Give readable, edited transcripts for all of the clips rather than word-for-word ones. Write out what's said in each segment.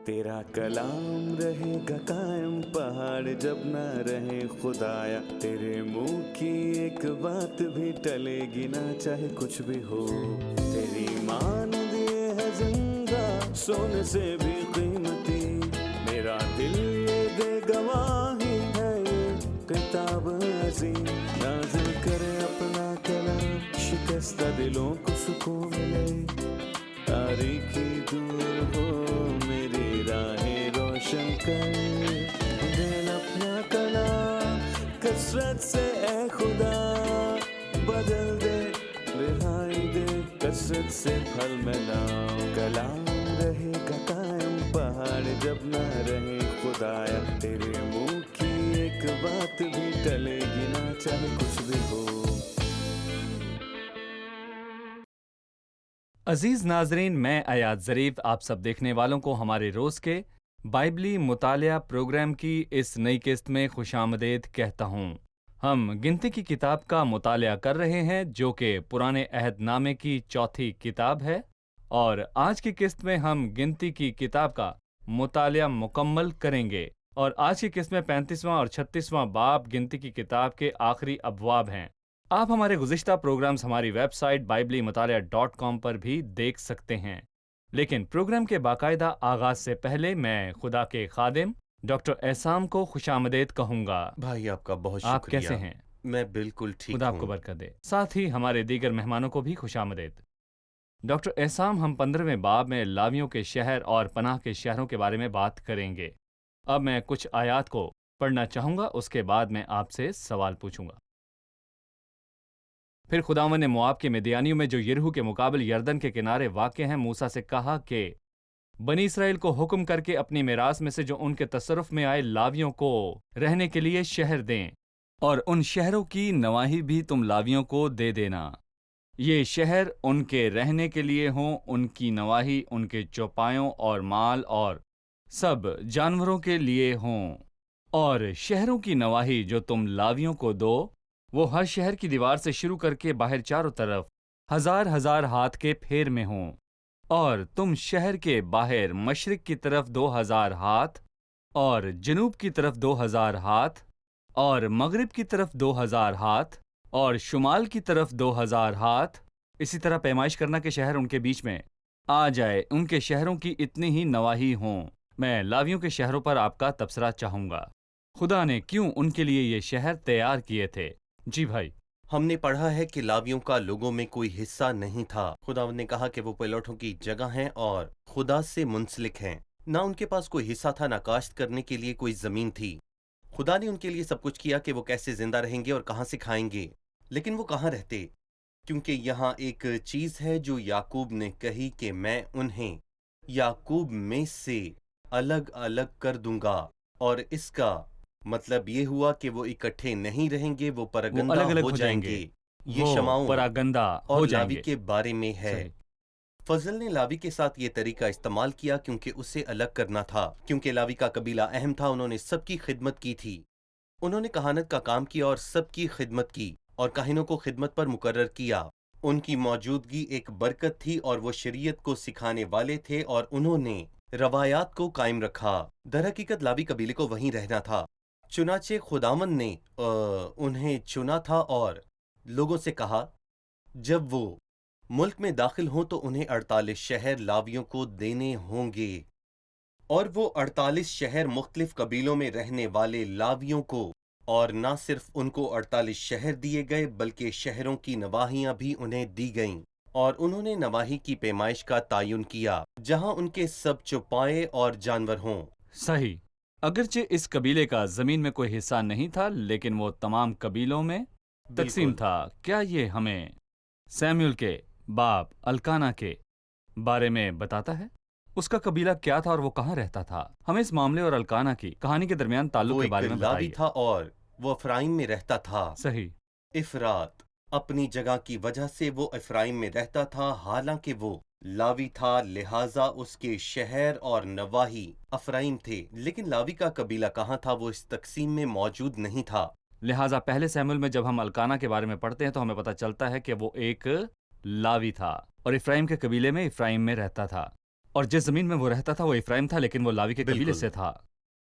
तेरा कलाम रहेगा कायम पहाड़ जब न रहे खुदाया, तेरे मुंह की एक बात भी टलेगी ना चाहे कुछ भी हो। तेरी मान दिए है जिंदा सोने से भी कीमती, मेरा दिल ये दे गवाही है ये किताब अजीम। नाज़िल करे अपना कलाम, शिकस्ता दिलों को सुकून मिले, तारीकी दूर हो मेरी राहें रोशन कर। दे अपना कलाम कसरत से ए खुदा, बदल दे रिहाई दे कसरत से फल में लाओ। कलाम रहेगा कायम पहाड़ जब न रहे खुदाया, तेरे मुंह की एक बात भी टलेगी ना चाहे कुछ भी हो। अजीज नाजरीन, मैं अयाज ज़रीफ आप सब देखने वालों को हमारे रोज़ के बाइबली मुतालिया प्रोग्राम की इस नई किस्त में खुशामदीद कहता हूँ। हम गिनती की किताब का मुतालिया कर रहे हैं जो कि पुराने अहदनामे की चौथी किताब है, और आज की किस्त में हम गिनती की किताब का मुतालिया मुकम्मल करेंगे। और आज की किस्त में 35वां और 36वां बाब गिनती की किताब के आखिरी अबवाब हैं। आप हमारे गुज़िश्ता प्रोग्राम्स हमारी वेबसाइट biblemutalaya.com पर भी देख सकते हैं। लेकिन प्रोग्राम के बाकायदा आगाज से पहले मैं खुदा के खादिम डॉक्टर एहसाम को खुशामदीद कहूँगा। भाई आपका बहुत आप शुक्रिया। कैसे हैं? मैं बिल्कुल ठीक खुदा आपको हूँ। बरकत दे। साथ ही हमारे दीगर मेहमानों को भी खुशामदीद। डॉक्टर एहसाम, हम 15वें बाब में लावियों के शहर और पनाह के शहरों के बारे में बात करेंगे। अब मैं कुछ आयात को पढ़ना चाहूँगा, उसके बाद मैं आपसे सवाल पूछूंगा। फिर खुदावंद ने मोआब के मिद्यानियों में जो यरीहो के मुकाबिल यरदन के किनारे वाक़ हैं मूसा से कहा कि बनी इसराइल को हुक्म करके अपनी मिरास में से जो उनके तसरुफ में आए लावियों को रहने के लिए शहर दें, और उन शहरों की नवाही भी तुम लावियों को दे देना। ये शहर उनके रहने के लिए हों, उनकी नवाही उनके चौपायों और माल और सब जानवरों के लिए हों। और शहरों की नवाही जो तुम लावियों को दो, वो हर शहर की दीवार से शुरू करके बाहर चारों तरफ 1000 हाथ के फेर में हों। और तुम शहर के बाहर मशरिक की तरफ 2000 हाथ, और जनूब की तरफ 2000 हाथ, और मगरिब की तरफ 2000 हाथ, और शुमाल की तरफ 2000 हाथ, इसी तरह पैमाइश करना के शहर उनके बीच में आ जाए, उनके शहरों की इतनी ही नवाही हों। मैं लावियों के शहरों पर आपका तबसरा चाहूँगा। खुदा ने क्यों उनके लिए ये शहर तैयार किए थे? जी भाई। हमने पढ़ा है कि लावियों का लोगों में कोई हिस्सा नहीं था। खुदावंद ने कहा कि वो पैलोठों की जगह हैं और खुदा से मुंसलिक हैं। ना उनके पास कोई हिस्सा था, ना काश्त करने के लिए कोई जमीन थी। खुदा ने उनके लिए सब कुछ किया कि वो कैसे जिंदा रहेंगे और कहाँ से खाएंगे। लेकिन वो कहाँ रहते? क्योंकि यहाँ एक चीज है जो याकूब ने कही कि मैं उन्हें याकूब में से अलग अलग कर दूंगा। और इसका मतलब ये हुआ कि वो इकट्ठे नहीं रहेंगे, वो परगंदा अलग अलग हो जाएंगे। ये शमाऊं परागंदा और हो लावी जाएंगे के बारे में है। सही। फजल ने लावी के साथ ये तरीका इस्तेमाल किया क्योंकि उसे अलग करना था। क्योंकि लावी का कबीला अहम था, उन्होंने सबकी खिदमत की थी। उन्होंने कहानत का काम किया और सबकी खिदमत की, और काहिनों को खिदमत पर मुकर्रर किया। उनकी मौजूदगी एक बरकत थी और वो शरीयत को सिखाने वाले थे, और उन्होंने रवायात को कायम रखा। दरहकीकत लावी कबीले को वहीं रहना था। चुनाचे खुदावन ने उन्हें चुना था और लोगों से कहा जब वो मुल्क में दाखिल हों तो उन्हें 48 शहर लावियों को देने होंगे। और वो 48 शहर मुख्तलिफ कबीलों में रहने वाले लावियों को, और ना सिर्फ उनको 48 शहर दिए गए बल्कि शहरों की नवाहियां भी उन्हें दी गईं। और उन्होंने नवाही की पैमाइश का तायुन किया जहां उनके सब चौपाए और जानवर हों। सही। अगरचे इस कबीले का जमीन में कोई हिस्सा नहीं था, लेकिन वो तमाम कबीलों में तकसीम था। क्या ये हमें सैमुअल के बाप अल्काना के बारे में बताता है? उसका कबीला क्या था और वो कहाँ रहता था? हमें इस मामले और अल्काना की कहानी के दरमियान ताल्लुक के बारे में लावी बताइए। था और वो अफराइम में रहता था। सही। इफरात अपनी जगह की वजह से वो अफराइम में रहता था, हालांकि वो लावी था, लिहाजा उसके शहर और नवाही अफराइम थे। लेकिन लावी का कबीला कहाँ था, वो इस तकसीम में मौजूद नहीं था। लिहाजा पहले सैमुअल में जब हम अल्काना के बारे में पढ़ते हैं तो हमें पता चलता है कि वो एक लावी था और इफ्राइम के कबीले में इफ्राइम में रहता था। اور جس زمین میں وہ رہتا تھا وہ افرایم تھا، لیکن وہ لاوی کے قبیلے بالکل۔ سے تھا۔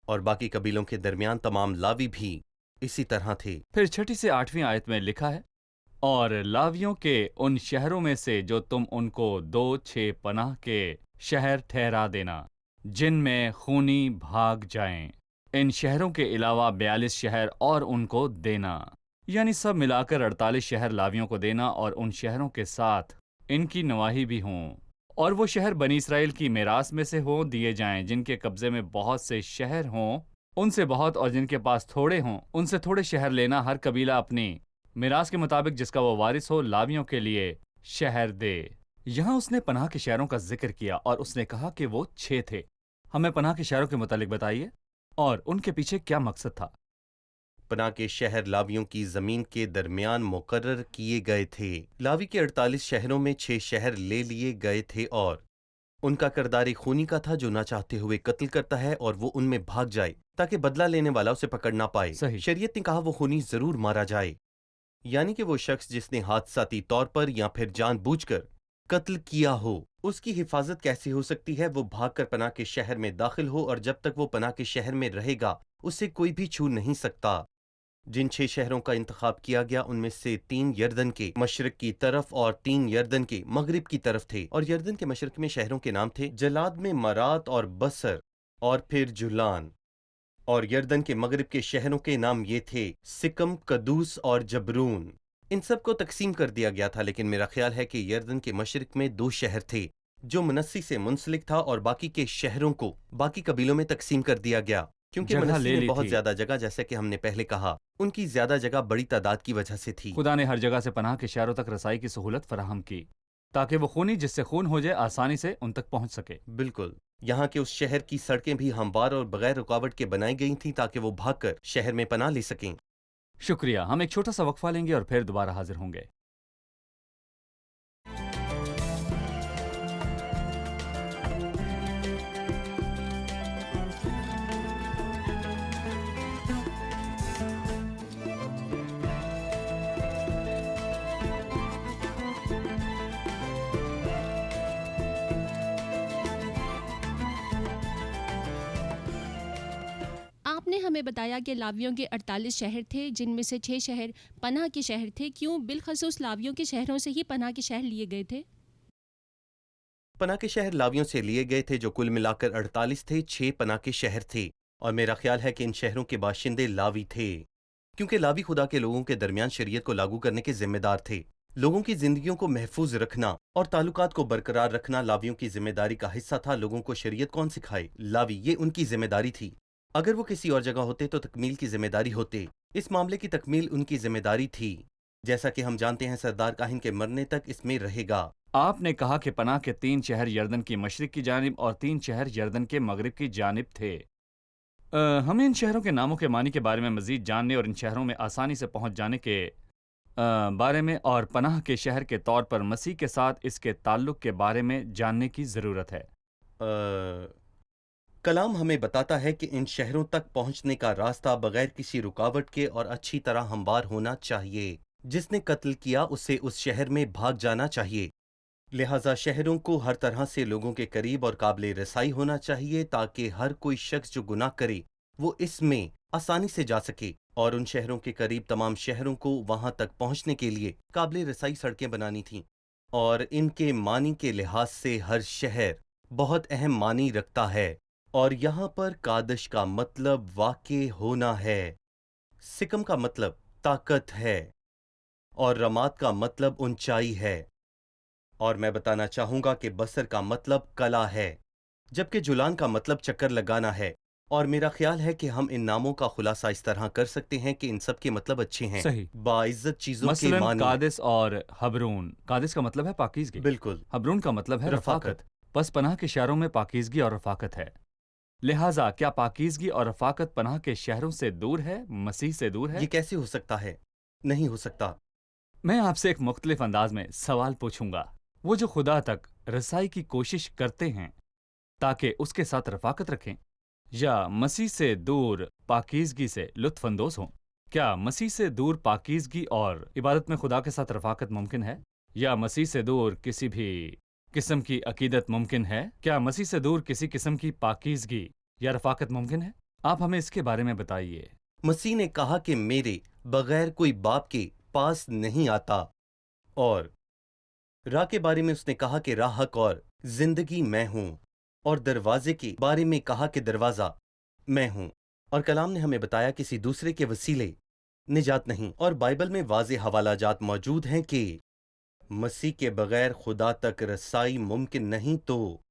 اور باقی قبیلوں کے درمیان تمام لاوی بھی اسی طرح تھے۔ پھر 6 سے 8ویں آیت میں لکھا ہے، اور لاویوں کے ان شہروں میں سے جو تم ان کو 2-6 پناہ کے شہر ٹھہرا دینا جن میں خونی بھاگ جائیں، ان شہروں کے علاوہ 42 شہر اور ان کو دینا، یعنی سب ملا کر 48 شہر لاویوں کو دینا، اور ان شہروں کے ساتھ ان کی نواحی بھی ہوں، اور وہ شہر بنی اسرائیل کی میراث میں سے ہوں دیے جائیں، جن کے قبضے میں بہت سے شہر ہوں ان سے بہت، اور جن کے پاس تھوڑے ہوں ان سے تھوڑے شہر لینا، ہر قبیلہ اپنی میراث کے مطابق جس کا وہ وارث ہو لاویوں کے لیے شہر دے۔ یہاں اس نے پناہ کے شہروں کا ذکر کیا اور اس نے کہا کہ وہ 6 تھے۔ ہمیں پناہ کے شہروں کے متعلق بتائیے اور ان کے پیچھے کیا مقصد تھا۔ پناہ کے شہر لاویوں کی زمین کے درمیان مقرر کیے گئے تھے۔ لاوی کے 48 شہروں میں 6 شہر لے لیے گئے تھے، اور ان کا کردار ایک خونی کا تھا جو نہ چاہتے ہوئے قتل کرتا ہے اور وہ ان میں بھاگ جائے تاکہ بدلہ لینے والا اسے پکڑ نہ پائے۔ صحیح۔ شریعت نے کہا وہ خونی ضرور مارا جائے، یعنی کہ وہ شخص جس نے حادثاتی طور پر یا پھر جان بوجھ کر قتل کیا ہو۔ اس کی حفاظت کیسے ہو سکتی ہے؟ وہ بھاگ کر پناہ کے شہر میں داخل ہو، اور جب تک وہ پناہ کے شہر میں رہے گا اسے کوئی بھی چھو نہیں سکتا۔ جن 6 شہروں کا انتخاب کیا گیا ان میں سے 3 یردن کے مشرق کی طرف اور 3 یردن کے مغرب کی طرف تھے، اور یردن کے مشرق میں شہروں کے نام تھے جلاد میں مرات اور بصر اور پھر جولان، اور یردن کے مغرب کے شہروں کے نام یہ تھے سکم، قدوس اور جبرون۔ ان سب کو تقسیم کر دیا گیا تھا، لیکن میرا خیال ہے کہ یردن کے مشرق میں 2 شہر تھے جو منسی سے منسلک تھا، اور باقی کے شہروں کو باقی قبیلوں میں تقسیم کر دیا گیا، کیونکہ جگہ منسی لے نے لی بہت تھی۔ زیادہ جگہ، جیسا کہ ہم نے پہلے کہا، ان کی زیادہ جگہ بڑی تعداد کی وجہ سے تھی۔ خدا نے ہر جگہ سے پناہ کے شہروں تک رسائی کی سہولت فراہم کی تاکہ وہ خونی جس سے خون ہو جائے آسانی سے ان تک پہنچ سکے۔ بالکل، یہاں کے اس شہر کی سڑکیں بھی ہموار اور بغیر رکاوٹ کے بنائی گئی تھیں تاکہ وہ بھاگ کر شہر میں پناہ لے سکیں۔ شکریہ، ہم ایک چھوٹا سا وقفہ لیں گے اور پھر دوبارہ حاضر ہوں گے۔ آپ نے ہمیں بتایا کہ لاویوں کے 48 شہر تھے، جن میں سے 6 شہر پناہ کے شہر تھے۔ کیوں بالخصوص لاویوں کے شہروں سے ہی پناہ کے شہر لیے گئے تھے؟ پناہ کے شہر لاویوں سے لیے گئے تھے جو کل ملا کر 48 تھے۔ 6 پناہ کے شہر تھے، اور میرا خیال ہے کہ ان شہروں کے باشندے لاوی تھے، کیونکہ لاوی خدا کے لوگوں کے درمیان شریعت کو لاگو کرنے کے ذمہ دار تھے۔ لوگوں کی زندگیوں کو محفوظ رکھنا اور تعلقات کو برقرار رکھنا لاویوں کی ذمہ داری کا حصہ تھا۔ لوگوں کو شریعت کون سکھائے؟ لاوی، یہ ان کی ذمہ داری تھی۔ اگر وہ کسی اور جگہ ہوتے تو تکمیل کی ذمہ داری ہوتے، اس معاملے کی تکمیل ان کی ذمہ داری تھی۔ جیسا کہ ہم جانتے ہیں سردار کاہن کے مرنے تک اس میں رہے گا۔ آپ نے کہا کہ پناہ کے 3 شہر یردن کی مشرق کی جانب اور 3 شہر یردن کے مغرب کی جانب تھے۔ ہمیں ان شہروں کے ناموں کے معنی کے بارے میں مزید جاننے اور ان شہروں میں آسانی سے پہنچ جانے کے بارے میں اور پناہ کے شہر کے طور پر مسیح کے ساتھ اس کے تعلق کے بارے میں جاننے کی ضرورت ہے۔ کلام ہمیں بتاتا ہے کہ ان شہروں تک پہنچنے کا راستہ بغیر کسی رکاوٹ کے اور اچھی طرح ہموار ہونا چاہیے۔ جس نے قتل کیا اسے اس شہر میں بھاگ جانا چاہیے، لہٰذا شہروں کو ہر طرح سے لوگوں کے قریب اور قابل رسائی ہونا چاہیے تاکہ ہر کوئی شخص جو گناہ کرے وہ اس میں آسانی سے جا سکے، اور ان شہروں کے قریب تمام شہروں کو وہاں تک پہنچنے کے لیے قابل رسائی سڑکیں بنانی تھیں، اور ان کے معنی کے لحاظ سے ہر شہر بہت اہم معنی رکھتا ہے، اور یہاں پر کادش کا مطلب واقع ہونا ہے، سکم کا مطلب طاقت ہے، اور رمات کا مطلب اونچائی ہے، اور میں بتانا چاہوں گا کہ بصر کا مطلب کلا ہے، جبکہ جولان کا مطلب چکر لگانا ہے۔ اور میرا خیال ہے کہ ہم ان ناموں کا خلاصہ اس طرح کر سکتے ہیں کہ ان سب کے مطلب اچھے ہیں، صحیح۔ باعزت چیزوں کے مثلاً معنی۔ قادس اور حبرون۔ قادس کا مطلب ہے پاکیزگی، بالکل، حبرون کا مطلب ہے رفاقت۔ رفاقت۔ پس پناہ کے شہروں میں پاکیزگی اور رفاقت ہے، لہٰذا کیا پاکیزگی اور رفاقت پناہ کے شہروں سے دور ہے، مسیح سے دور ہے؟ یہ کیسے ہو سکتا ہے؟ نہیں ہو سکتا۔ میں آپ سے ایک مختلف انداز میں سوال پوچھوں گا۔ وہ جو خدا تک رسائی کی کوشش کرتے ہیں تاکہ اس کے ساتھ رفاقت رکھیں، یا مسیح سے دور پاکیزگی سے لطف اندوز ہوں؟ کیا مسیح سے دور پاکیزگی اور عبادت میں خدا کے ساتھ رفاقت ممکن ہے، یا مسیح سے دور کسی بھی किस्म की अकीदत मुमकिन है? क्या मसीह से दूर किसी किस्म की पाकीज़गी या रफ़ाकत मुमकिन है? आप हमें इसके बारे में बताइए। मसीह ने कहा कि मेरे बगैर कोई बाप के पास नहीं आता, और राह के बारे में उसने कहा कि राह, हक और जिंदगी मैं हूं, और दरवाजे के बारे में कहा कि दरवाजा मैं हूं। और कलाम ने हमें बताया किसी दूसरे के वसीले निजात नहीं। और बाइबल में वाज़े हवालाजात मौजूद हैं कि मसीह के बगैर खुदा तक रसाई मुमकिन नहीं, तो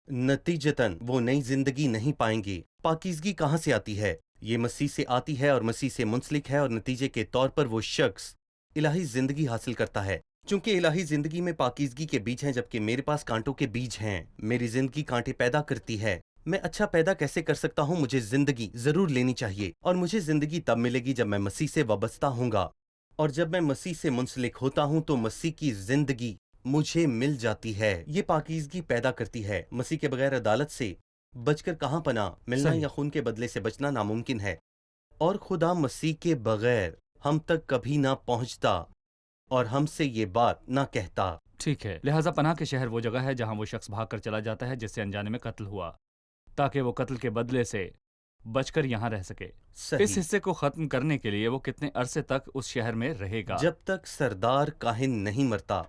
नतीजतन वो नई जिंदगी नहीं पाएंगे। पाकीज़गी कहाँ से आती है? ये मसीह से आती है और मसीह से मुंसलिक है, और नतीजे के तौर पर वो शख्स इलाही जिंदगी हासिल करता है। चूंकि इलाही जिंदगी में पाकीज़गी के बीज हैं, जबकि मेरे पास कांटों के बीज हैं। मेरी जिंदगी कांटे पैदा करती है। मैं अच्छा पैदा कैसे कर सकता हूँ? मुझे जिंदगी जरूर लेनी चाहिए, और मुझे जिंदगी तब मिलेगी जब मैं मसीह से वाबस्ता होऊंगा। और जब मैं मसीह से मुंसलिक होता हूँ तो मसीह की जिंदगी मुझे मिल जाती है। ये पाकीज़गी पैदा करती है। मसीह के बगैर अदालत से बचकर कहाँ पनाह मिलना सही। या खून के बदले से बचना नामुमकिन है, और खुदा मसीह के बगैर हम तक कभी ना पहुंचता और हमसे ये बात ना कहता। ठीक है, लिहाजा पनाह के शहर वो जगह है जहां वो शख्स भागकर चला जाता है जिससे अनजाने में कत्ल हुआ, ताकि वो कत्ल के बदले से बचकर यहाँ रह सके। सही। इस हिस्से को खत्म करने के लिए वो कितने अरसे तक उस शहर में रहेगा? जब तक सरदार काहिन नहीं मरता,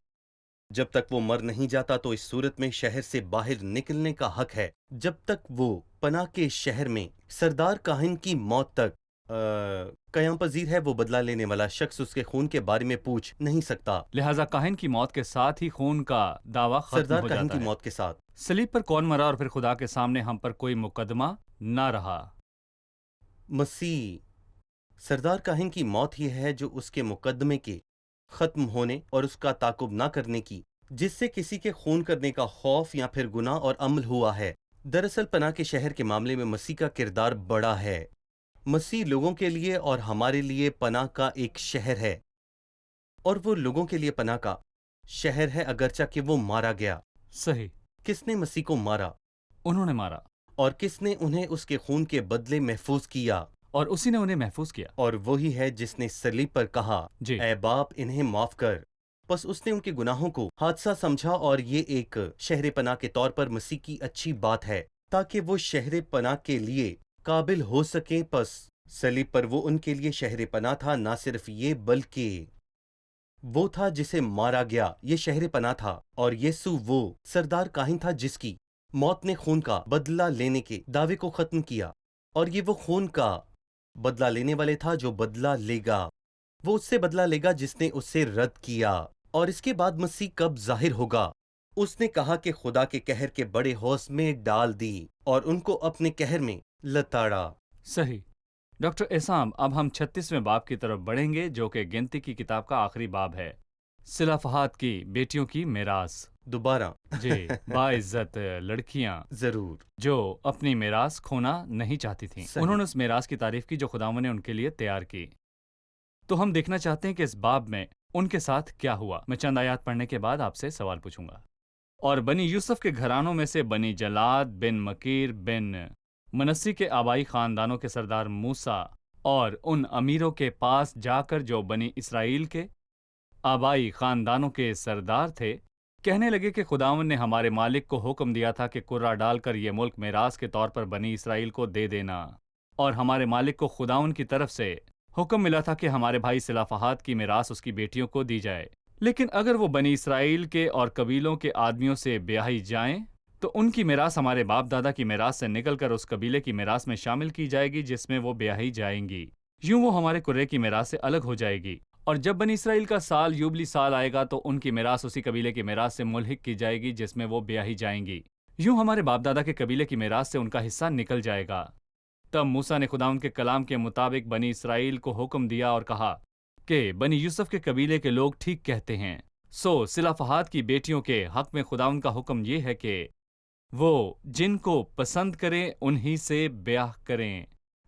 जब तक वो मर नहीं जाता, तो इस सूरत में शहर से बाहर निकलने का हक है। जब तक वो पनाह के शहर में सरदार काहिन की मौत तक कयाम पजीर है, वो बदला लेने वाला शख्स उसके खून के बारे में पूछ नहीं सकता। लिहाजा काहिन की मौत के साथ ही खून का दावा खत्म सरदार हो काहिन जाता की है। मौत के साथ सलीब पर कौन मरा और फिर खुदा के सामने हम पर कोई मुकदमा ना रहा? मसीह सरदार काहिन की मौत ही है जो उसके मुकदमे के खत्म होने और उसका ताकुब ना करने की, जिससे किसी के खून करने का खौफ या फिर गुनाह और अमल हुआ है। दरअसल पनाह के शहर के मामले में मसीह का किरदार बड़ा है। मसीह लोगों के लिए और हमारे लिए पनाह का एक शहर है, और वो लोगों के लिए पनाह का शहर है, अगरचा कि वो मारा गया। सही। किसने मसीह को मारा? उन्होंने मारा, और किसने उन्हें उसके खून के बदले महफूज किया? और उसी ने उन्हें महफूज किया। और वही है जिसने सलीब पर कहा, जी। ऐ बाप इन्हें माफ कर। बस उसने उनके गुनाहों को हादसा समझा, और ये एक शहर पनाह के तौर पर मसीह की अच्छी बात है, ताकि वो शहर पनाह के लिए काबिल हो सके। बस सलीब पर वो उनके लिए शहर पनाह था। ना सिर्फ ये, बल्कि वो था जिसे मारा गया, ये शहर पनाह था। और यीशु वो सरदार काहिन था जिसकी मौत ने खून का बदला लेने के दावे को खत्म किया, और ये वो खून का बदला लेने वाले था जो बदला लेगा। वो उससे बदला लेगा जिसने उससे रद्द किया। और इसके बाद मसीह कब जाहिर होगा? उसने कहा कि खुदा के कहर के बड़े हौस में डाल दी और उनको अपने कहर में लताड़ा। सही। डॉक्टर एसाम, अब हम 36वें बाब की तरफ बढ़ेंगे, जो कि गिनती की किताब का आखिरी बाब है। सिला फहाद की बेटियों की मिरास। दोबारा जी। बाइज्जत लड़कियां जरूर। जो अपनी मिरास खोना नहीं चाहती थीं, सही। उन्होंने उस मिरास की तारीफ की जो खुदावंद ने उनके लिए तैयार की। तो हम देखना चाहते हैं कि इस बाब में उनके साथ क्या हुआ। मैं चंद आयात पढ़ने के बाद आपसे सवाल पूछूंगा। और बनी यूसुफ के घरानों में से बनी जलाद बिन मकीर बिन मनस्सी के आबाई खानदानों के सरदार मूसा और उन अमीरों के पास जाकर जो बनी इसराइल के आबाई खानदानों के सरदार थे, कहने लगे कि खुदावन ने हमारे मालिक को हुक्म दिया था कि कुर्रा डालकर ये मुल्क मिरास के तौर पर बनी इसराइल को दे देना। और हमारे मालिक को खुदावन की तरफ से हुक्म मिला था कि हमारे भाई सिलाफहाद की मिरास उसकी बेटियों को दी जाए। लेकिन अगर वो बनी इसराइल के और कबीलों के आदमियों से ब्याही जाएं, तो उनकी मिरास हमारे बाप दादा की मिरास से निकलकर उस कबीले की मिरास में शामिल की जाएगी जिसमें वो ब्याही जाएंगी। यूं वो हमारे कुर्रे की मिरास से अलग हो जाएगी। और जब बनी इसराइल का साल यूबली साल आएगा तो उनकी मिरास उसी कबीले की मिरास से मुल्हिक की जाएगी जिसमें वो ब्याही जाएंगी। यूं हमारे बाप दादा के कबीले की मिरास से उनका हिस्सा निकल जाएगा। तब मूसा ने खुदा उनके कलाम के मुताबिक बनी इसराइल को हुक्म दिया और कहा कि बनी यूसुफ के कबीले के लोग ठीक कहते हैं। सो सिलाफहाद की बेटियों के हक में खुदा उनका हुक्म ये है कि वो जिनको पसंद करें उन्हीं से ब्याह करें,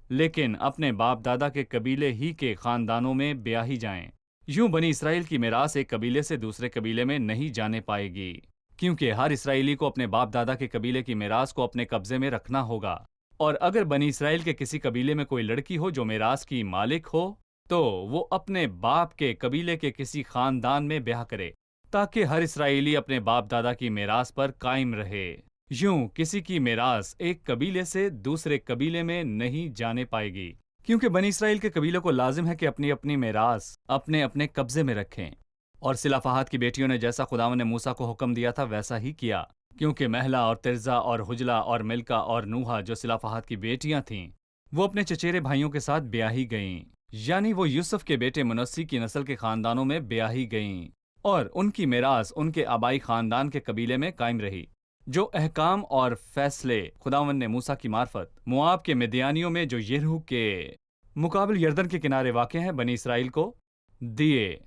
लेकिन अपने बाप दादा के कबीले ही के खानदानों में ब्याही जाएं। यूं बनी इसराइल की मिरास एक कबीले से दूसरे कबीले में नहीं जाने पाएगी, क्योंकि हर इसराइली को अपने बाप दादा के कबीले की मिरास को अपने कब्जे में रखना होगा। और अगर बनी इसराइल के किसी कबीले में कोई लड़की हो जो मिरास की मालिक हो, तो वो अपने बाप के कबीले के किसी खानदान में ब्याह करे, ताकि हर इसराइली अपने बाप दादा की मीरास पर कायम रहे। यूं किसी की मीरास एक कबीले से दूसरे कबीले में नहीं जाने पाएगी, क्योंकि बनी इसराइल के कबीलों को लाजिम है कि अपनी अपनी मीरास अपने अपने कब्जे में रखें। और सिलाफाहत की बेटियों ने जैसा खुदावन ने मूसा को हुक्म दिया था वैसा ही किया, क्योंकि महला और तिरजा और हुजला और मिल्का और नूहा जो सिलाफाहत की बेटियां थीं, वो अपने चचेरे भाइयों के साथ ब्याही गईं, यानी वो यूसुफ के बेटे मुनस्सी की नस्ल के खानदानों में ब्याही गईं, और उनकी मीरास उनके आबाई खानदान के कबीले में कायम रही। जो अहकाम और फैसले खुदावन ने मूसा की मार्फत मुआब के मिद्यानियों में जो यरीहो के मुकाबिल यर्दन के किनारे वाक़ हैं बनी इसराइल को दिए,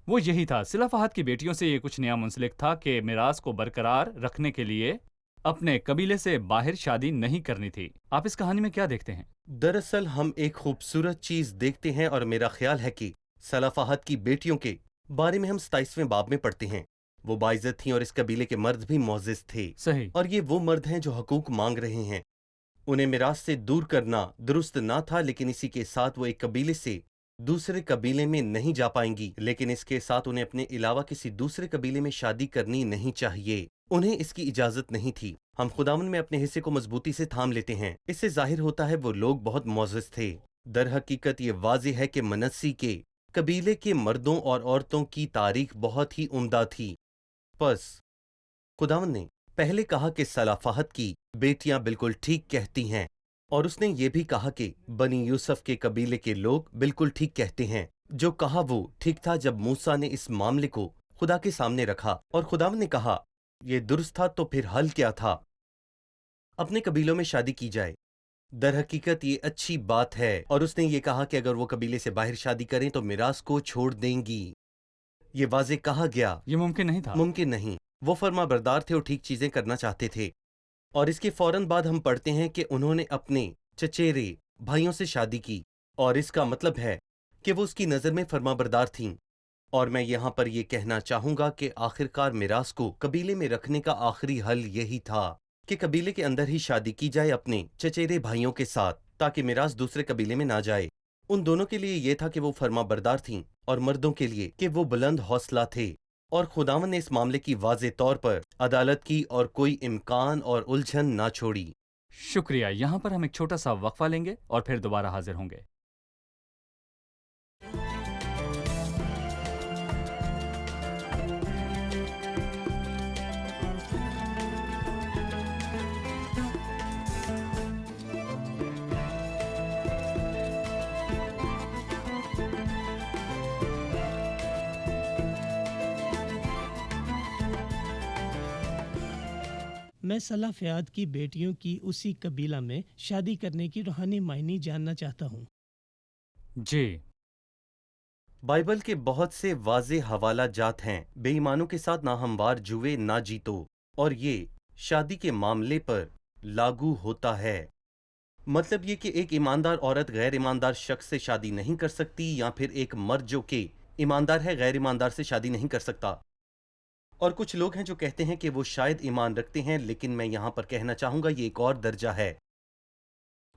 वो यही था। सिलाफाहत की बेटियों से ये कुछ नया मुंसलिक था कि मीरास को बरकरार रखने के लिए अपने कबीले से बाहर शादी नहीं करनी थी। आप इस कहानी में क्या देखते हैं? दरअसल हम एक खूबसूरत चीज देखते हैं और मेरा ख्याल है कि सलाफाहत की बेटियों के बारे में हम 27वें बाब में पढ़ते हैं। वो बाइज्जत थीं और इस कबीले के मर्द भी मोअज़्ज़िज़ थे। सही। और ये वो मर्द हैं जो हकूक मांग रहे हैं। उन्हें मिरास से दूर करना दुरुस्त ना था, लेकिन इसी के साथ वो एक कबीले से दूसरे कबीले में नहीं जा पाएंगी, लेकिन इसके साथ उन्हें अपने अलावा किसी दूसरे कबीले में शादी करनी नहीं चाहिए। उन्हें इसकी इजाजत नहीं थी। हम खुदावन में अपने हिस्से को मजबूती से थाम लेते हैं। इससे जाहिर होता है वो लोग बहुत मोअज़्ज़िज़ थे। दर हकीकत ये वाज़ेह है कि मनस्सी के कबीले के मर्दों और औरतों की तारीख बहुत ही उम्दा थी। बस खुदावन ने पहले कहा कि सलाफाहत की बेटियां बिल्कुल ठीक कहती हैं, और उसने ये भी कहा कि बनी यूसुफ के कबीले के लोग बिल्कुल ठीक कहते हैं। जो कहा वो ठीक था। जब मूसा ने इस मामले को खुदा के सामने रखा और खुदावन ने कहा ये दुरुस्त था, तो फिर हल क्या था? अपने कबीलों में शादी की जाए। दर हकीकत ये अच्छी बात है। और उसने ये कहा कि अगर वो कबीले से बाहर शादी करें तो मिरास को छोड़ देंगी। ये वाज़ेह कहा गया। ये मुमकिन नहीं था। मुमकिन नहीं। वो फर्मा बरदार थे और ठीक चीजें करना चाहते थे। और इसके फौरन बाद हम पढ़ते हैं कि उन्होंने अपने चचेरे भाइयों से शादी की, और इसका मतलब है कि वो उसकी नज़र में फर्मा बरदार थीं। और मैं यहाँ पर ये कहना चाहूँगा कि आखिरकार मिरास को कबीले में रखने का आखिरी हल यही था कि कबीले के अंदर ही शादी की जाए अपने चचेरे भाइयों के साथ, ताकि मिरास दूसरे कबीले में ना जाए। उन दोनों के लिए ये था कि वो फर्मा बरदार थीं, और मर्दों के लिए कि वो बुलंद हौसला थे। और खुदावन ने इस मामले की वाज़े तौर पर अदालत की और कोई इम्कान और उलझन ना छोड़ी। शुक्रिया। यहाँ पर हम एक छोटा सा वक्फा लेंगे और फिर दोबारा हाजिर होंगे। मैं सलाफियात की बेटियों की उसी कबीला में शादी करने की रूहानी मायने जानना चाहता हूँ। जी। बाइबल के बहुत से वाज़े हवाला जात हैं। बेईमानों के साथ ना हमवार जुए ना जीतो, और ये शादी के मामले पर लागू होता है। मतलब ये कि एक ईमानदार औरत गैर ईमानदार शख्स से शादी नहीं कर सकती, या फिर एक मर्द जो कि ईमानदार है गैर ईमानदार से शादी नहीं कर सकता। और कुछ लोग हैं जो कहते हैं कि वो शायद ईमान रखते हैं, लेकिन मैं यहाँ पर कहना चाहूँगा ये एक और दर्जा है,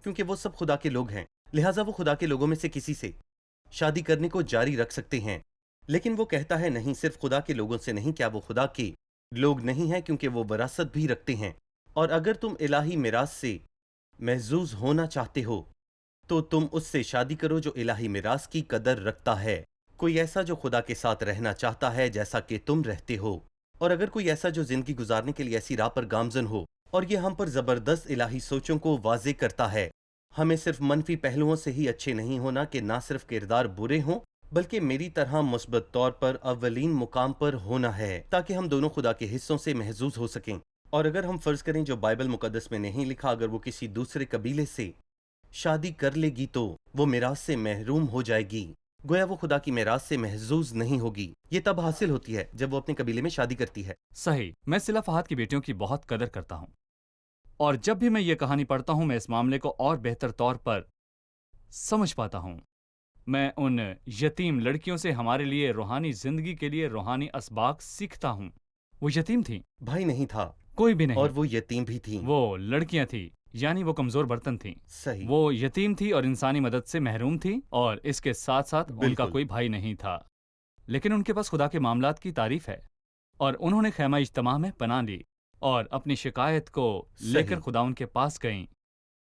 क्योंकि वो सब खुदा के लोग हैं, लिहाजा वो खुदा के लोगों में से किसी से शादी करने को जारी रख सकते हैं। लेकिन वो कहता है नहीं, सिर्फ खुदा के लोगों से नहीं। क्या वो खुदा के लोग नहीं हैं? क्योंकि वो विरासत भी रखते हैं। और अगर तुम इलाही मिरास से महजूज होना चाहते हो तो तुम उससे शादी करो जो इलाही मिरास की कदर रखता है। कोई ऐसा जो खुदा के साथ रहना चाहता है जैसा कि तुम रहते हो। और अगर कोई ऐसा जो जिंदगी गुजारने के लिए ऐसी राह पर गामजन हो। और ये हम पर जबरदस्त इलाही सोचों को वाजे करता है। हमें सिर्फ मनफी पहलुओं से ही अच्छे नहीं होना कि ना सिर्फ किरदार बुरे हों, बल्कि मेरी तरह मुस्बत तौर पर अव्वलीन मुकाम पर होना है, ताकि हम दोनों खुदा के हिस्सों से महजूज हो सकें। और अगर हम फर्ज करें जो बाइबल मुकद्दस में नहीं लिखा, अगर वो किसी दूसरे कबीले से शादी कर लेगी तो वो मिरास से महरूम हो जाएगी। गोया वो खुदा की मिरास से महजूज नहीं होगी। ये तब हासिल होती है जब वो अपने कबीले में शादी करती है। सही। मैं सिलाफाहत की बेटियों की बहुत कदर करता हूँ, और जब भी मैं ये कहानी पढ़ता हूँ मैं इस मामले को और बेहतर तौर पर समझ पाता हूँ। मैं उन यतीम लड़कियों से हमारे लिए रूहानी जिंदगी के लिए रूहानी असबाक सीखता हूँ। वो यतीम थी, भाई नहीं था, कोई भी नहीं, और वो यतीम भी थी। वो लड़कियां थी, यानी वो कमजोर बर्तन थी। सही। वो यतीम थी और इंसानी मदद से महरूम थी, और इसके साथ साथ उनका बिल्कुल। कोई भाई नहीं था। लेकिन उनके पास खुदा के मामलात की तारीफ है। اور انہوں نے خیمہ اجتماع میں پناہ لی اور اپنی شکایت کو لے کر صحیح۔ خدا ان کے پاس گئیں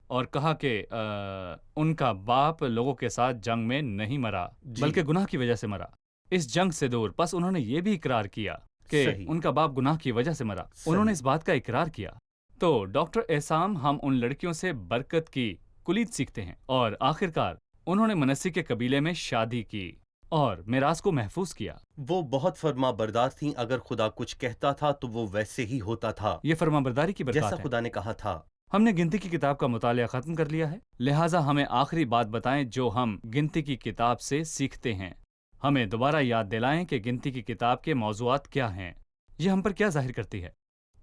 اور کہا کہ ان کا باپ لوگوں کے ساتھ جنگ میں نہیں مرا جی۔ بلکہ گناہ کی وجہ سے مرا، اس جنگ سے دور۔ پس انہوں نے یہ بھی اقرار کیا کہ صحیح۔ ان کا باپ گناہ کی وجہ سے مرا، انہوں نے اس بات کا اقرار کیا۔ تو ڈاکٹر احسام ہم ان لڑکیوں سے برکت کی کلید سیکھتے ہیں، اور آخرکار انہوں نے منسی کے قبیلے میں شادی کی اور میراث کو محفوظ کیا۔ وہ بہت فرما بردار تھیں، اگر خدا کچھ کہتا تھا تو وہ ویسے ہی ہوتا تھا، یہ فرما برداری کی جیسا برکات ہے۔ خدا نے کہا تھا۔ ہم نے گنتی کی کتاب کا مطالعہ ختم کر لیا ہے، لہٰذا ہمیں آخری بات بتائیں جو ہم گنتی کی کتاب سے سیکھتے ہیں۔ ہمیں دوبارہ یاد دلائیں کہ گنتی کی کتاب کے موضوعات کیا ہیں، یہ ہم پر کیا ظاہر کرتی ہے،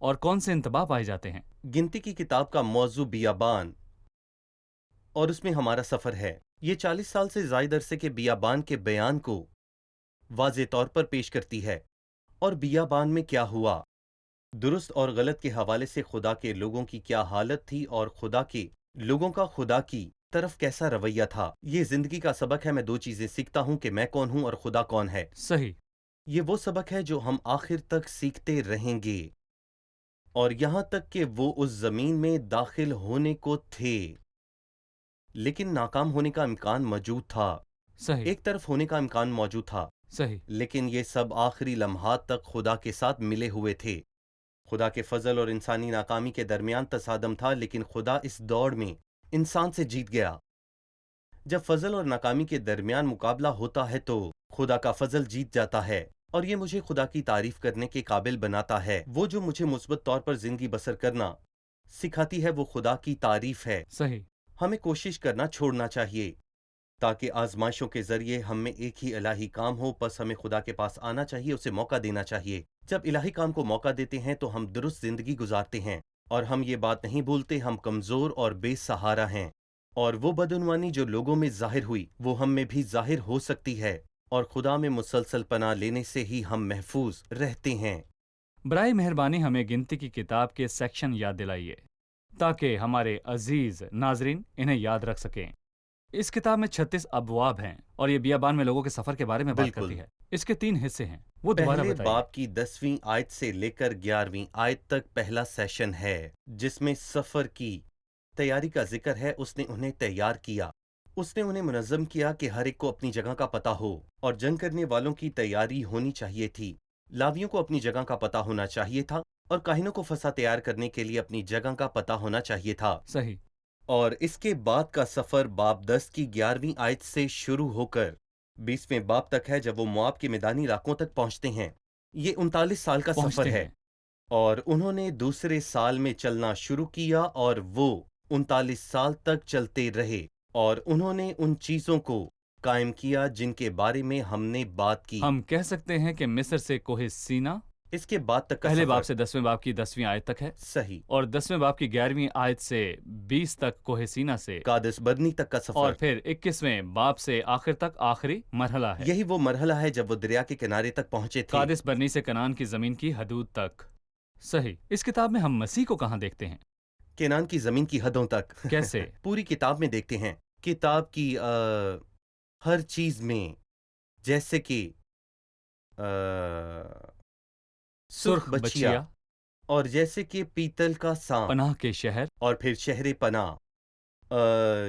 اور کون سے انتباہ پائے جاتے ہیں۔ گنتی کی کتاب کا موضوع بیابان اور اس میں ہمارا سفر ہے۔ یہ 40 سال سے زائد عرصے کے بیابان کے بیان کو واضح طور پر پیش کرتی ہے، اور بیابان میں کیا ہوا، درست اور غلط کے حوالے سے خدا کے لوگوں کی کیا حالت تھی، اور خدا کے لوگوں کا خدا کی طرف کیسا رویہ تھا۔ یہ زندگی کا سبق ہے۔ میں 2 چیزیں سیکھتا ہوں، کہ میں کون ہوں اور خدا کون ہے۔ صحیح۔ یہ وہ سبق ہے جو ہم آخر تک سیکھتے رہیں گے، اور یہاں تک کہ وہ اس زمین میں داخل ہونے کو تھے، لیکن ناکام ہونے کا امکان موجود تھا۔ صحیح۔ ایک طرف ہونے کا امکان موجود تھا، صحیح۔ لیکن یہ سب آخری لمحات تک خدا کے ساتھ ملے ہوئے تھے۔ خدا کے فضل اور انسانی ناکامی کے درمیان تصادم تھا، لیکن خدا اس دوڑ میں انسان سے جیت گیا۔ جب فضل اور ناکامی کے درمیان مقابلہ ہوتا ہے تو خدا کا فضل جیت جاتا ہے، اور یہ مجھے خدا کی تعریف کرنے کے قابل بناتا ہے۔ وہ جو مجھے مثبت طور پر زندگی بسر کرنا سکھاتی ہے، وہ خدا کی تعریف ہے۔ صحیح۔ ہمیں کوشش کرنا چھوڑنا چاہیے تاکہ آزمائشوں کے ذریعے ہم میں ایک ہی الہی کام ہو۔ پس ہمیں خدا کے پاس آنا چاہیے، اسے موقع دینا چاہیے۔ جب الہی کام کو موقع دیتے ہیں تو ہم درست زندگی گزارتے ہیں، اور ہم یہ بات نہیں بھولتے ہم کمزور اور بے سہارا ہیں، اور وہ بدعنوانی جو لوگوں میں ظاہر ہوئی وہ ہم میں بھی ظاہر ہو سکتی ہے، اور خدا میں مسلسل پناہ لینے سے ہی ہم محفوظ رہتے ہیں۔ برائے مہربانی ہمیں گنتی کی کتاب کے سیکشن یاد دلائیے تاکہ ہمارے عزیز ناظرین انہیں یاد رکھ سکیں۔ اس کتاب میں 36 ابواب ہیں، اور یہ بیابان میں لوگوں کے سفر کے بارے میں بات بالکل۔ کرتی ہے۔ اس کے 3 حصے ہیں، وہ دوبارہ پہلے بتائیے۔ باب کی 10ویں آیت سے لے کر 11ویں آیت تک پہلا سیشن ہے، جس میں سفر کی تیاری کا ذکر ہے۔ اس نے انہیں تیار کیا، اس نے انہیں منظم کیا کہ ہر ایک کو اپنی جگہ کا پتہ ہو، اور جنگ کرنے والوں کی تیاری ہونی چاہیے تھی۔ لاویوں کو اپنی جگہ کا پتہ ہونا چاہیے تھا، اور کاہنوں کو فسا تیار کرنے کے لیے اپنی جگہ کا پتہ ہونا چاہیے تھا۔ صحیح۔ اور اس کے بعد کا سفر باب 10 کی 11ویں آیت سے شروع ہو کر 20ویں باب تک ہے، جب وہ مواب کے میدانی علاقوں تک پہنچتے ہیں۔ یہ 39 سال کا سفر پہنچتے ہے، ہیں۔ اور انہوں نے دوسرے سال میں چلنا شروع کیا، اور وہ 39 سال تک چلتے رہے، اور انہوں نے ان چیزوں کو قائم کیا جن کے بارے میں ہم نے بات کی۔ ہم کہہ سکتے ہیں کہ مصر سے کوہ سینا اس کے بعد تک کا پہلے سفر باب سے 10ویں باب کی 10ویں آیت تک ہے، صحیح، اور 10ویں باب کی 11ویں آیت سے 20 تک کوہ سینا سے، قادس برنی تک کا اور سفر۔ پھر 21ویں باب سے آخر تک آخری مرحلہ ہے، یہی وہ مرحلہ ہے جب وہ دریا کے کنارے تک پہنچے تھے۔ قادس برنی سے کنعان کی زمین کی حدود تک۔ صحیح۔ اس کتاب میں ہم مسیح کو کہاں دیکھتے ہیں؟ کینان کی زمین کی حدوں تک۔ کیسے؟ پوری کتاب میں دیکھتے ہیں، کتاب کی ہر چیز میں، جیسے کہ سرخ بچیا، اور جیسے کہ پیتل کا سانپ، پناہ کے شہر، اور پھر شہر پناہ،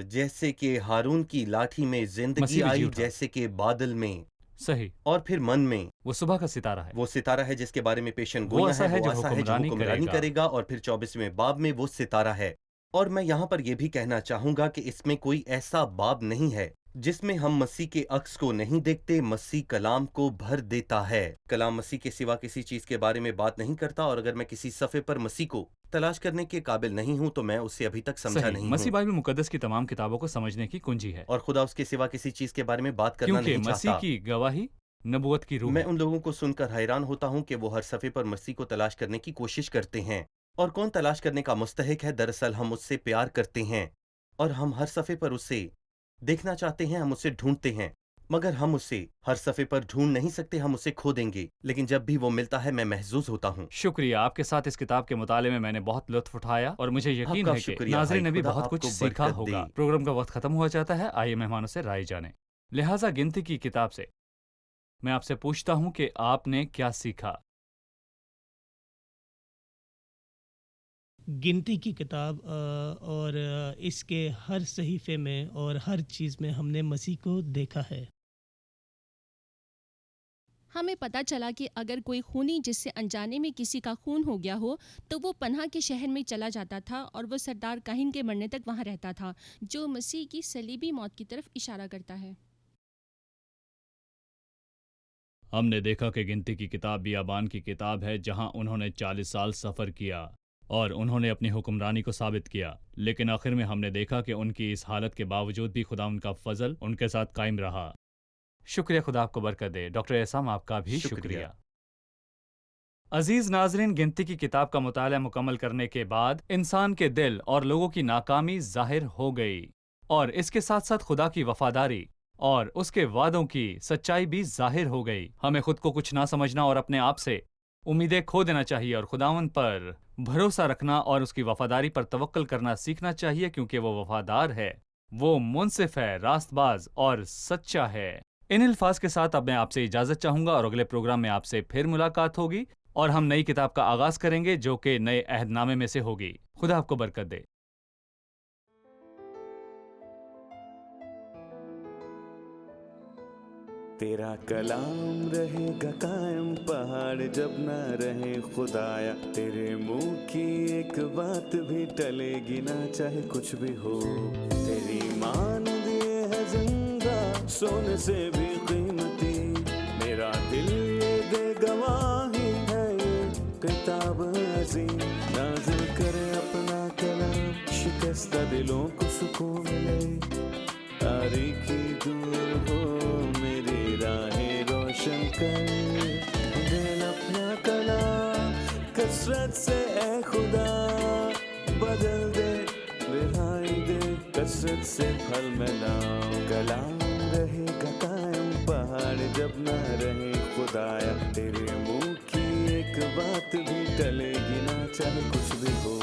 جیسے کہ ہارون کی لاٹھی میں زندگی مسیح بھی جی آئی، اٹھا۔ جیسے کہ بادل میں، صحیح۔ اور پھر من میں وہ صبح کا ستارہ ہے، وہ ستارہ ہے جس کے بارے میں پیشن وہ گوئیاں ایسا ہے ہیں، جو وہ ایسا ہے جو حکمرانی کرے گا، اور پھر 24ویں باب میں وہ ستارہ ہے۔ اور میں یہاں پر یہ بھی کہنا چاہوں گا کہ اس میں کوئی ایسا باب نہیں ہے جس میں ہم مسیح کے عکس کو نہیں دیکھتے۔ مسیح کلام کو بھر دیتا ہے، کلام مسیح کے سوا کسی چیز کے بارے میں بات نہیں کرتا، اور اگر میں کسی صفحے پر مسیح کو تلاش کرنے کے قابل نہیں ہوں تو میں اسے ابھی تک سمجھا صحیح۔ نہیں مسیح ہوں، بائبل مقدس کی تمام کتابوں کو سمجھنے کی کنجی ہے، اور خدا اس کے سوا کسی چیز کے بارے میں بات کرنا کیونکہ نہیں مسیح چاہتا۔ کی گواہی نبوت کی روح میں ہے۔ ان لوگوں کو سن کر حیران ہوتا ہوں کہ وہ ہر صفحے پر مسیح کو تلاش کرنے کی کوشش کرتے ہیں، اور کون تلاش کرنے کا مستحق ہے؟ دراصل ہم اس سے پیار کرتے ہیں، اور ہم ہر صفحے پر اسے دیکھنا چاہتے ہیں، ہم اسے ڈھونڈتے ہیں، مگر ہم اسے ہر صفحے پر ڈھونڈ نہیں سکتے، ہم اسے کھو دیں گے، لیکن جب بھی وہ ملتا ہے میں محظوظ ہوتا ہوں۔ شکریہ، آپ کے ساتھ اس کتاب کے مطالعے میں نے بہت لطف اٹھایا، اور مجھے یقین آپ کا ہے کہ شکریہ ناظرین نے بھائی، بھی خدا بہت آپ کچھ کو سیکھا برکت ہوگا۔ دے۔ پروگرام کا وقت ختم ہوا چاہتا ہے، آئیے مہمانوں سے رائے جانیں۔ لہٰذا گنتی کی کتاب سے میں آپ سے پوچھتا ہوں کہ آپ نے کیا سیکھا؟ गिनती की किताब और इसके हर सहीफे में और हर चीज़ में हमने मसीह को देखा है। हमें पता चला कि अगर कोई खूनी जिससे अनजाने में किसी का खून हो गया हो तो वो पनाह के शहर में चला जाता था और वो सरदार काहिन के मरने तक वहाँ रहता था, जो मसीह की सलीबी मौत की तरफ इशारा करता है। हमने देखा कि गिनती की किताब बियाबान की किताब है, जहां उन्होंने 40 साल सफ़र किया और उन्होंने अपनी हुक्मरानी को साबित किया, लेकिन आखिर में हमने देखा कि उनकी इस हालत के बावजूद भी खुदा उनका फजल उनके साथ कायम रहा। शुक्रिया, खुदा आपको बरकत दे। डॉक्टर एहसाम, आपका भी शुक्रिया। अजीज नाजरीन, गिनती की किताब का मुताला मुकम्मल करने के बाद इंसान के दिल और लोगों की नाकामी जाहिर हो गई और इसके साथ साथ खुदा की वफादारी और उसके वादों की सच्चाई भी जाहिर हो गई। हमें खुद को कुछ ना समझना और अपने आप से उम्मीदें खो देना चाहिए और खुदावन पर भरोसा रखना और उसकी वफादारी पर तवक्कल करना सीखना चाहिए, क्योंकि वो वफादार है, वो मुनसिफ है, रास्तबाज और सच्चा है। इन अल्फाज के साथ अब मैं आपसे इजाज़त चाहूँगा और अगले प्रोग्राम में आपसे फिर मुलाकात होगी और हम नई किताब का आगाज़ करेंगे जो कि नए अहदनामे में से होगी। खुदा आपको बरकत दे। तेरा कलाम रहेगा कायम पहाड़ जब ना रहे खुदाया, तेरे मुंह की एक बात भी टलेगी ना चाहे कुछ भी हो। तेरी मान दिए है जिंदा सोने से भी कीमती, मेरा दिल ये दे गवाही है ये किताब अजीम। नाज़िल करे अपना कलाम, शिकस्ता दिलों को सुकून मिले, तारीकी दूर हो मेरी राहें रोशन कर। दिल अपना कलाम कसरत से ए खुदा बदल दे, रिहाई दे कसरत से फल मिलाओ। कलाम रहेगा कायम पहाड़ जब ना रहे खुदाया, तेरे मुंह की एक बात भी टलेगी ना चाहे कुछ भी हो।